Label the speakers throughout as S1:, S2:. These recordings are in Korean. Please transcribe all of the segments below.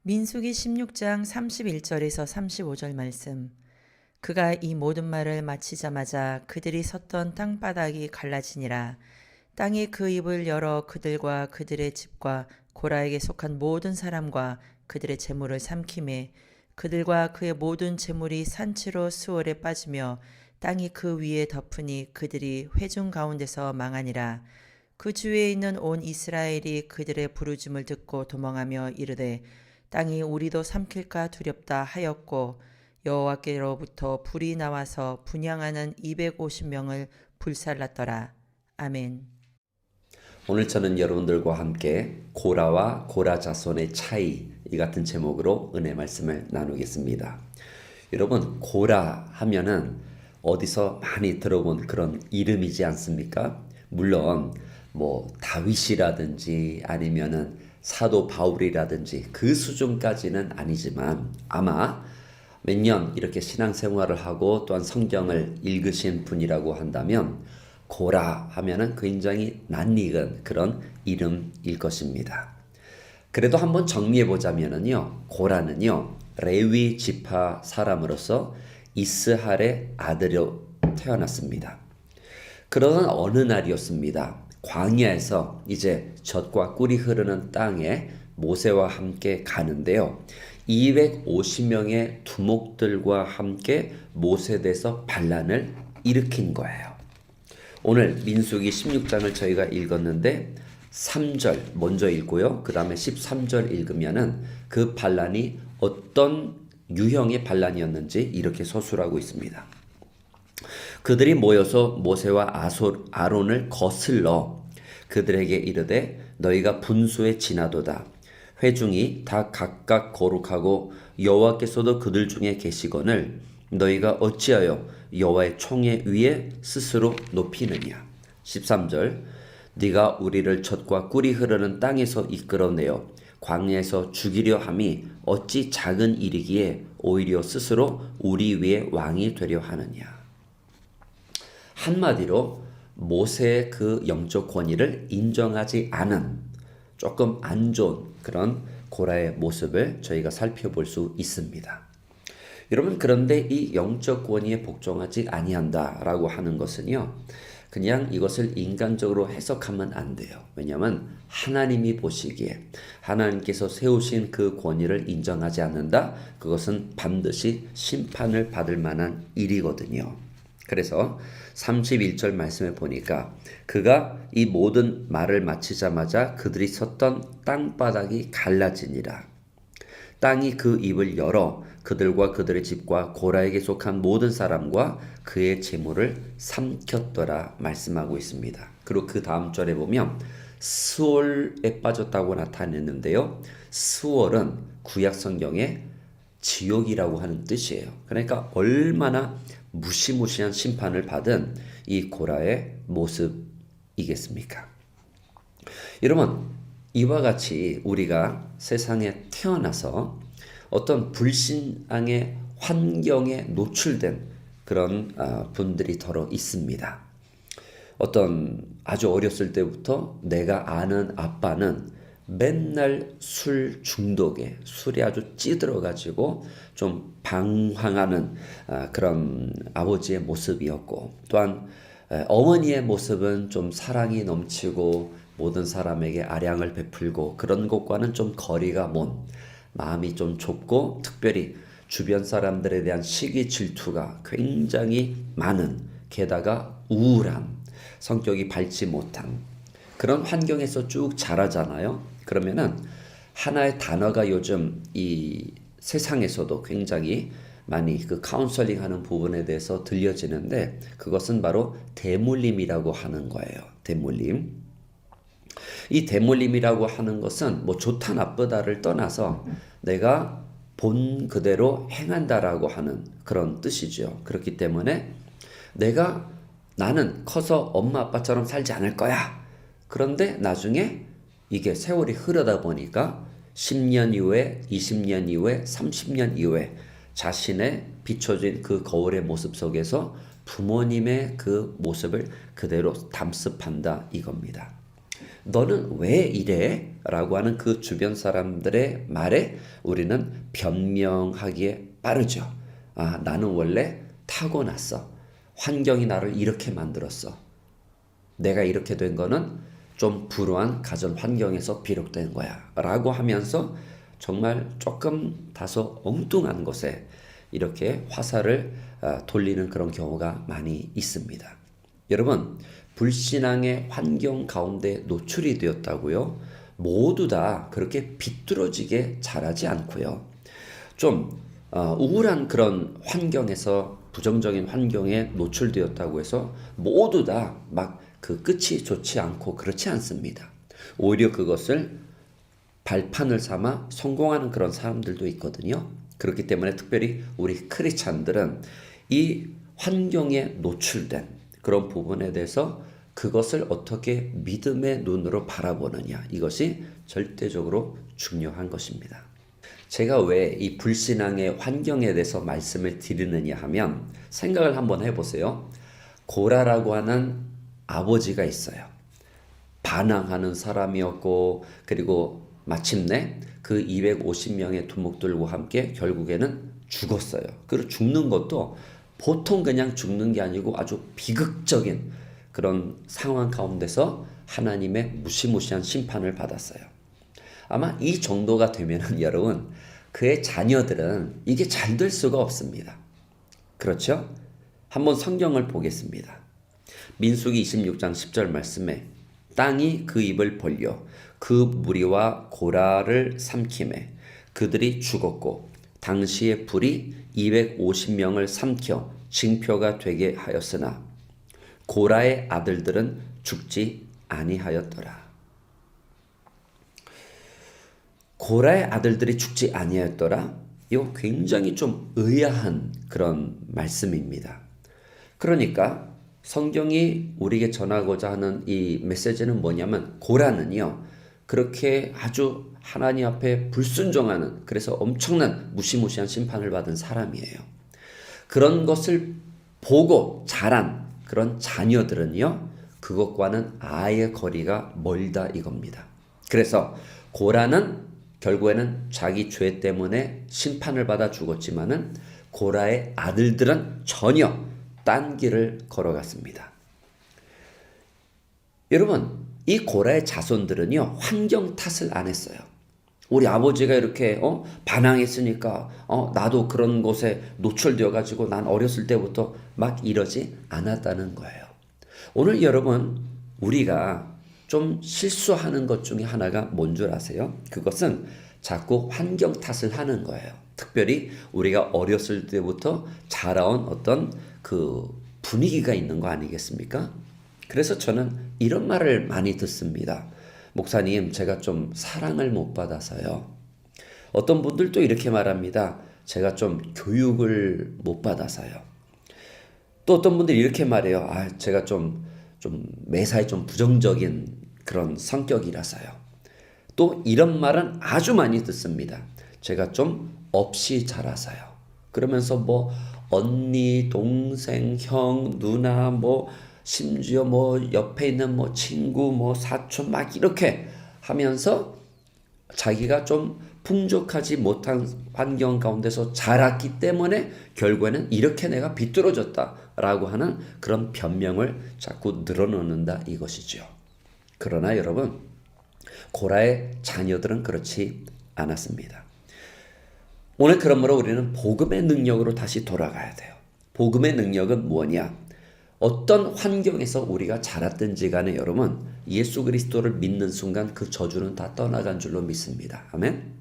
S1: 민수기 16장 31절에서 35절 말씀. 그가 이 모든 말을 마치자마자 그들이 섰던 땅바닥이 갈라지니라. 땅이 그 입을 열어 그들과 그들의 집과 고라에게 속한 모든 사람과 그들의 재물을 삼키매 그들과 그의 모든 재물이 산채로 수월에 빠지며 땅이 그 위에 덮으니 그들이 회중 가운데서 망하니라. 그 주위에 있는 온 이스라엘이 그들의 부르짐을 듣고 도망하며 이르되 땅이 우리도 삼킬까 두렵다 하였고 여호와께로부터 불이 나와서 분향하는 250명을 불살랐더라. 아멘.
S2: 오늘 저는 여러분들과 함께 고라와 고라 자손의 차이 이 같은 제목으로 은혜 말씀을 나누겠습니다. 여러분, 고라 하면은 어디서 많이 들어본 그런 이름이지 않습니까? 물론 다윗이라든지 아니면은 사도 바울이라든지 그 수준까지는 아니지만 아마 몇 년 이렇게 신앙생활을 하고 또한 성경을 읽으신 분이라고 한다면 고라 하면은 굉장히 낯익은 그런 이름일 것입니다. 그래도 한번 정리해 보자면은요, 고라는요, 레위 지파 사람으로서 이스할의 아들로 태어났습니다. 그러던 어느 날이었습니다. 광야에서 이제 젖과 꿀이 흐르는 땅에 모세와 함께 가는데요. 250명의 두목들과 함께 모세에 대해서 반란을 일으킨 거예요. 오늘 민수기 16장을 저희가 읽었는데 3절 먼저 읽고요. 그 다음에 13절 읽으면은 그 반란이 어떤 유형의 반란이었는지 이렇게 서술하고 있습니다. 그들이 모여서 모세와 아론을 거슬러 그들에게 이르되 너희가 분수에 지나도다. 회중이 다 각각 거룩하고 여호와께서도 그들 중에 계시거늘 너희가 어찌하여 여호와의 총회 위에 스스로 높이느냐. 13절 네가 우리를 젖과 꿀이 흐르는 땅에서 이끌어내어 광야에서 죽이려 함이 어찌 작은 일이기에 오히려 스스로 우리 위에 왕이 되려 하느냐. 한마디로 모세의 그 영적 권위를 인정하지 않은 조금 안 좋은 그런 고라의 모습을 저희가 살펴볼 수 있습니다. 여러분, 그런데 이 영적 권위에 복종하지 아니한다라고 하는 것은요, 그냥 이것을 인간적으로 해석하면 안 돼요. 왜냐하면 하나님이 보시기에 하나님께서 세우신 그 권위를 인정하지 않는다? 그것은 반드시 심판을 받을 만한 일이거든요. 그래서 31절 말씀에 보니까 그가 이 모든 말을 마치자마자 그들이 섰던 땅바닥이 갈라지니라. 땅이 그 입을 열어 그들과 그들의 집과 고라에게 속한 모든 사람과 그의 재물을 삼켰더라 말씀하고 있습니다. 그리고 그 다음 절에 보면 스올에 빠졌다고 나타냈는데요. 스올은 구약 성경의 지옥이라고 하는 뜻이에요. 그러니까 얼마나 무시무시한 심판을 받은 이 고라의 모습이겠습니까? 여러분, 이와 같이 우리가 세상에 태어나서 어떤 불신앙의 환경에 노출된 그런 분들이 더러 있습니다. 어떤 아주 어렸을 때부터 내가 아는 아빠는 맨날 술 중독에 술이 아주 찌들어가지고 좀 방황하는 그런 아버지의 모습이었고, 또한 어머니의 모습은 좀 사랑이 넘치고 모든 사람에게 아량을 베풀고 그런 것과는 좀 거리가 먼, 마음이 좀 좁고 특별히 주변 사람들에 대한 시기 질투가 굉장히 많은, 게다가 우울한, 성격이 밝지 못한 그런 환경에서 쭉 자라잖아요. 그러면은 하나의 단어가 요즘 이 세상에서도 굉장히 많이 그 카운셀링 하는 부분에 대해서 들려지는데 그것은 바로 대물림이라고 하는 거예요. 대물림. 이 대물림이라고 하는 것은 좋다 나쁘다를 떠나서 내가 본 그대로 행한다라고 하는 그런 뜻이죠. 그렇기 때문에 나는 커서 엄마 아빠처럼 살지 않을 거야. 그런데 나중에 이게 세월이 흐르다 보니까 10년 이후에, 20년 이후에, 30년 이후에 자신의 비춰진 그 거울의 모습 속에서 부모님의 그 모습을 그대로 담습한다 이겁니다. 너는 왜 이래? 라고 하는 그 주변 사람들의 말에 우리는 변명하기에 빠르죠. 아, 나는 원래 타고났어. 환경이 나를 이렇게 만들었어. 내가 이렇게 된 거는 좀 불우한 가정 환경에서 비롯된 거야. 라고 하면서 정말 조금 다소 엉뚱한 것에 이렇게 화살을 돌리는 그런 경우가 많이 있습니다. 여러분, 불신앙의 환경 가운데 노출이 되었다고요? 모두 다 그렇게 비뚤어지게 자라지 않고요. 좀 우울한 그런 환경에서 부정적인 환경에 노출되었다고 해서 모두 다 막 그 끝이 좋지 않고 그렇지 않습니다. 오히려 그것을 발판을 삼아 성공하는 그런 사람들도 있거든요. 그렇기 때문에 특별히 우리 크리스찬들은 이 환경에 노출된 그런 부분에 대해서 그것을 어떻게 믿음의 눈으로 바라보느냐, 이것이 절대적으로 중요한 것입니다. 제가 왜 이 불신앙의 환경에 대해서 말씀을 드리느냐 하면 생각을 한번 해보세요. 고라라고 하는 아버지가 있어요. 반항하는 사람이었고, 그리고 마침내 그 250명의 두목들과 함께 결국에는 죽었어요. 그리고 죽는 것도 보통 그냥 죽는 게 아니고 아주 비극적인 그런 상황 가운데서 하나님의 무시무시한 심판을 받았어요. 아마 이 정도가 되면은 여러분, 그의 자녀들은 이게 잘 될 수가 없습니다. 그렇죠? 한번 성경을 보겠습니다. 민수기 26장 10절 말씀에 땅이 그 입을 벌려 그 무리와 고라를 삼키매 그들이 죽었고 당시의 불이 250명을 삼켜 징표가 되게 하였으나 고라의 아들들은 죽지 아니하였더라. 고라의 아들들이 죽지 아니하였더라. 이거 굉장히 좀 의아한 그런 말씀입니다. 그러니까 성경이 우리에게 전하고자 하는 이 메시지는 뭐냐면, 고라는요 그렇게 아주 하나님 앞에 불순종하는, 그래서 엄청난 무시무시한 심판을 받은 사람이에요. 그런 것을 보고 자란 그런 자녀들은요 그것과는 아예 거리가 멀다 이겁니다. 그래서 고라는 결국에는 자기 죄 때문에 심판을 받아 죽었지만은 고라의 아들들은 전혀 딴 길을 걸어갔습니다. 여러분, 이 고라의 자손들은요 환경 탓을 안 했어요. 우리 아버지가 이렇게 반항했으니까 나도 그런 곳에 노출되어 가지고 난 어렸을 때부터 막 이러지 않았다는 거예요. 오늘 여러분, 우리가 좀 실수하는 것 중에 하나가 뭔 줄 아세요? 그것은 자꾸 환경 탓을 하는 거예요. 특별히 우리가 어렸을 때부터 자라온 어떤 그 분위기가 있는 거 아니겠습니까? 그래서 저는 이런 말을 많이 듣습니다. 목사님, 제가 좀 사랑을 못 받아서요. 어떤 분들도 이렇게 말합니다. 제가 좀 교육을 못 받아서요. 또 어떤 분들이 이렇게 말해요. 제가 좀 매사에 좀 부정적인 그런 성격이라서요. 또 이런 말은 아주 많이 듣습니다. 제가 좀 없이 자라서요. 그러면서 뭐 언니, 동생, 형, 누나, 뭐 심지어 뭐 옆에 있는 뭐 친구, 뭐 사촌 막 이렇게 하면서 자기가 좀 풍족하지 못한 환경 가운데서 자랐기 때문에 결국에는 이렇게 내가 비뚤어졌다라고 하는 그런 변명을 자꾸 늘어놓는다 이것이죠. 그러나 여러분, 고라의 자녀들은 그렇지 않았습니다. 오늘 그러므로 우리는 복음의 능력으로 다시 돌아가야 돼요. 복음의 능력은 뭐냐? 어떤 환경에서 우리가 자랐든지 간에 여러분, 예수 그리스도를 믿는 순간 그 저주는 다 떠나간 줄로 믿습니다. 아멘.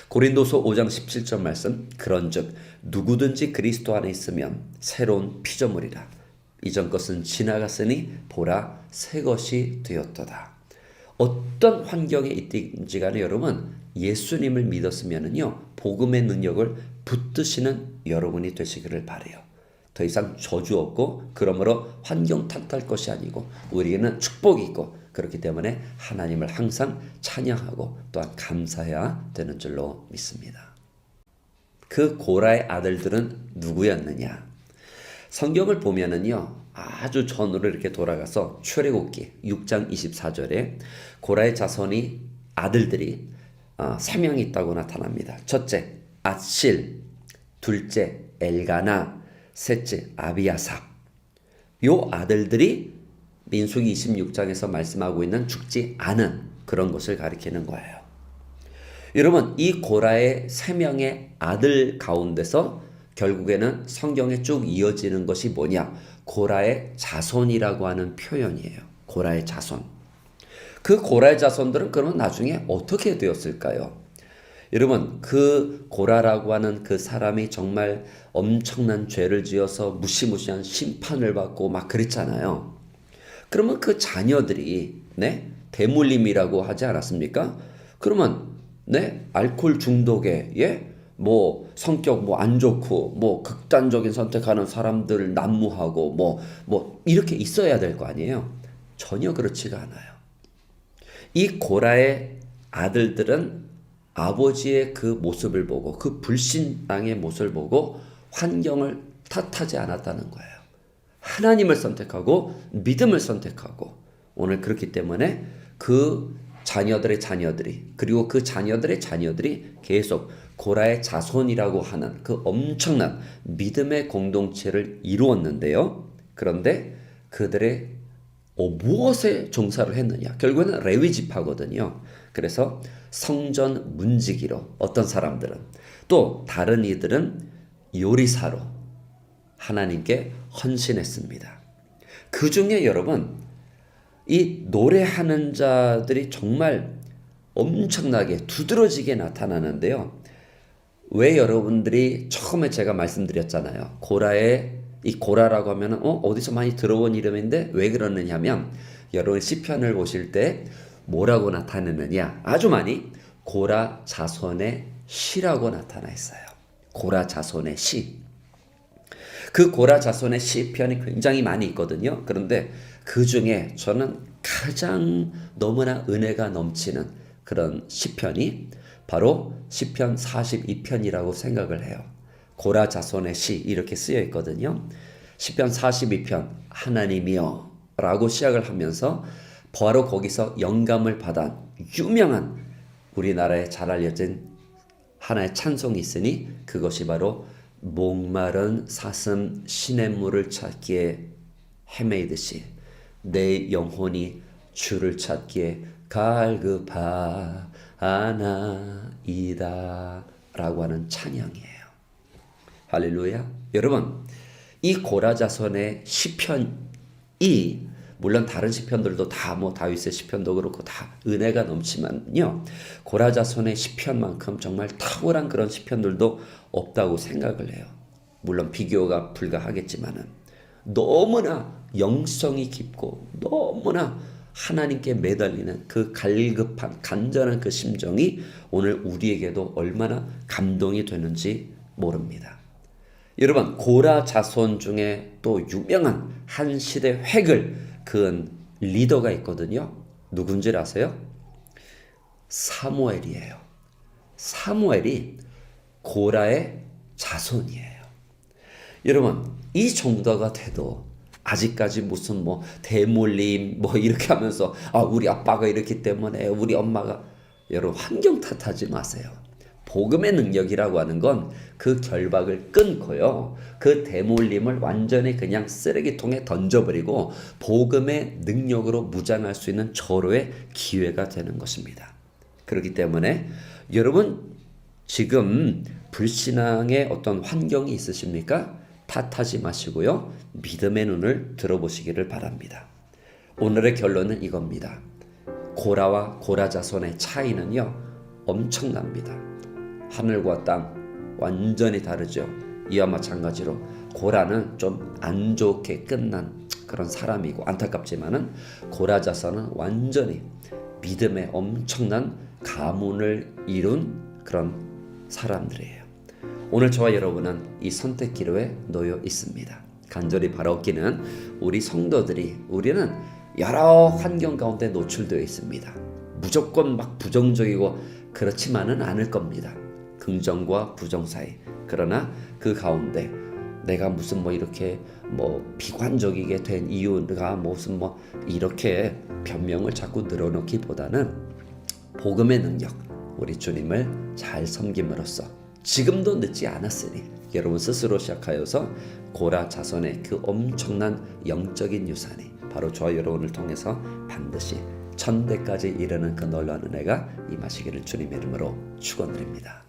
S2: 고린도서 5장 17절 말씀, 그런즉 누구든지 그리스도 안에 있으면 새로운 피조물이라. 이전 것은 지나갔으니 보라 새 것이 되었도다. 어떤 환경에 있든지 간에 여러분, 예수님을 믿었으면은요 복음의 능력을 붙드시는 여러분이 되시기를 바라요. 더 이상 저주 없고, 그러므로 환경 탓할 것이 아니고 우리에게는 축복이 있고, 그렇기 때문에 하나님을 항상 찬양하고 또한 감사해야 되는 줄로 믿습니다. 그 고라의 아들들은 누구였느냐? 성경을 보면은요 아주 전으로 이렇게 돌아가서 출애굽기 6장 24절에 고라의 자손이 아들들이 세 명이 있다고 나타납니다. 첫째 앗실, 둘째 엘가나, 셋째 아비아삽. 요 아들들이 민수기 26장에서 말씀하고 있는 죽지 않은 그런 것을 가리키는 거예요. 여러분, 이 고라의 세 명의 아들 가운데서 결국에는 성경에 쭉 이어지는 것이 뭐냐? 고라의 자손이라고 하는 표현이에요. 고라의 자손. 그 고라의 자손들은 그러면 나중에 어떻게 되었을까요? 여러분, 그 고라라고 하는 그 사람이 정말 엄청난 죄를 지어서 무시무시한 심판을 받고 막 그랬잖아요. 그러면 그 자녀들이 대물림이라고 하지 않았습니까? 그러면 알코올 중독에 뭐 성격 뭐 안 좋고 뭐 극단적인 선택하는 사람들 난무하고 뭐 이렇게 있어야 될 거 아니에요. 전혀 그렇지가 않아요. 이 고라의 아들들은 아버지의 그 모습을 보고 그 불신앙의 모습을 보고 환경을 탓하지 않았다는 거예요. 하나님을 선택하고 믿음을 선택하고 오늘 그렇기 때문에 그 자녀들의 자녀들이 그리고 그 자녀들의 자녀들이 계속 고라의 자손이라고 하는 그 엄청난 믿음의 공동체를 이루었는데요. 그런데 그들의 무엇에 종사를 했느냐? 결국에는 레위 지파거든요. 그래서 성전 문지기로 어떤 사람들은 또 다른 이들은 요리사로 하나님께 헌신했습니다. 그 중에 여러분 이 노래하는 자들이 정말 엄청나게 두드러지게 나타나는데요. 왜 여러분들이 처음에 제가 말씀드렸잖아요. 이 고라라고 하면 어디서 많이 들어본 이름인데 왜 그러느냐 하면 여러분 시편을 보실 때 뭐라고 나타내느냐? 아주 많이 고라 자손의 시라고 나타나 있어요. 고라 자손의 시. 그 고라 자손의 시편이 굉장히 많이 있거든요. 그런데 그 중에 저는 가장 너무나 은혜가 넘치는 그런 시편이 바로 시편 42편이라고 생각을 해요. 고라 자손의 시 이렇게 쓰여 있거든요. 시편 42편 하나님이여 라고 시작을 하면서 바로 거기서 영감을 받아 유명한 우리나라에 잘 알려진 하나의 찬송이 있으니 그것이 바로 목마른 사슴 시냇물을 찾기에 헤매이듯이 내 영혼이 주를 찾기에 갈급하나이다 라고 하는 찬양이에요. 할렐루야. 여러분 이 고라 자손의 시편이 물론 다른 시편들도 다 다윗의 시편도 그렇고 다 은혜가 넘치만요. 고라 자손의 시편만큼 정말 탁월한 그런 시편들도 없다고 생각을 해요. 물론 비교가 불가하겠지만은 너무나 영성이 깊고 너무나 하나님께 매달리는 그 갈급한 간절한 그 심정이 오늘 우리에게도 얼마나 감동이 되는지 모릅니다. 여러분 고라 자손 중에 또 유명한 한 시대 획을 그은 리더가 있거든요. 누군지 아세요? 사무엘이에요. 사무엘이 고라의 자손이에요. 여러분 이 정도가 돼도 아직까지 무슨 대물림 이렇게 하면서 우리 아빠가 이렇기 때문에 우리 엄마가 여러분 환경 탓하지 마세요. 복음의 능력이라고 하는 건 그 결박을 끊고요. 그 대물림을 완전히 그냥 쓰레기통에 던져버리고 복음의 능력으로 무장할 수 있는 절호의 기회가 되는 것입니다. 그렇기 때문에 여러분 지금 불신앙의 어떤 환경이 있으십니까? 탓하지 마시고요. 믿음의 눈을 들어보시기를 바랍니다. 오늘의 결론은 이겁니다. 고라와 고라 자손의 차이는요. 엄청납니다. 하늘과 땅 완전히 다르죠. 이와 마찬가지로 고라는 좀 안 좋게 끝난 그런 사람이고 안타깝지만은 고라 자손은 완전히 믿음의 엄청난 가문을 이룬 그런 사람들이에요. 오늘 저와 여러분은 이 선택기로에 놓여 있습니다. 간절히 바라옵기는 우리 성도들이 우리는 여러 환경 가운데 노출되어 있습니다. 무조건 막 부정적이고 그렇지만은 않을 겁니다. 긍정과 부정 사이. 그러나 그 가운데 내가 무슨 이렇게 비관적이게 된 이유가 무슨 이렇게 변명을 자꾸 늘어놓기보다는 복음의 능력, 우리 주님을 잘 섬김으로써 지금도 늦지 않았으니 여러분 스스로 시작하여서 고라 자손의 그 엄청난 영적인 유산이 바로 저와 여러분을 통해서 반드시 천대까지 이르는 그 놀라운 은혜가 임하시기를 주님의 이름으로 축원드립니다.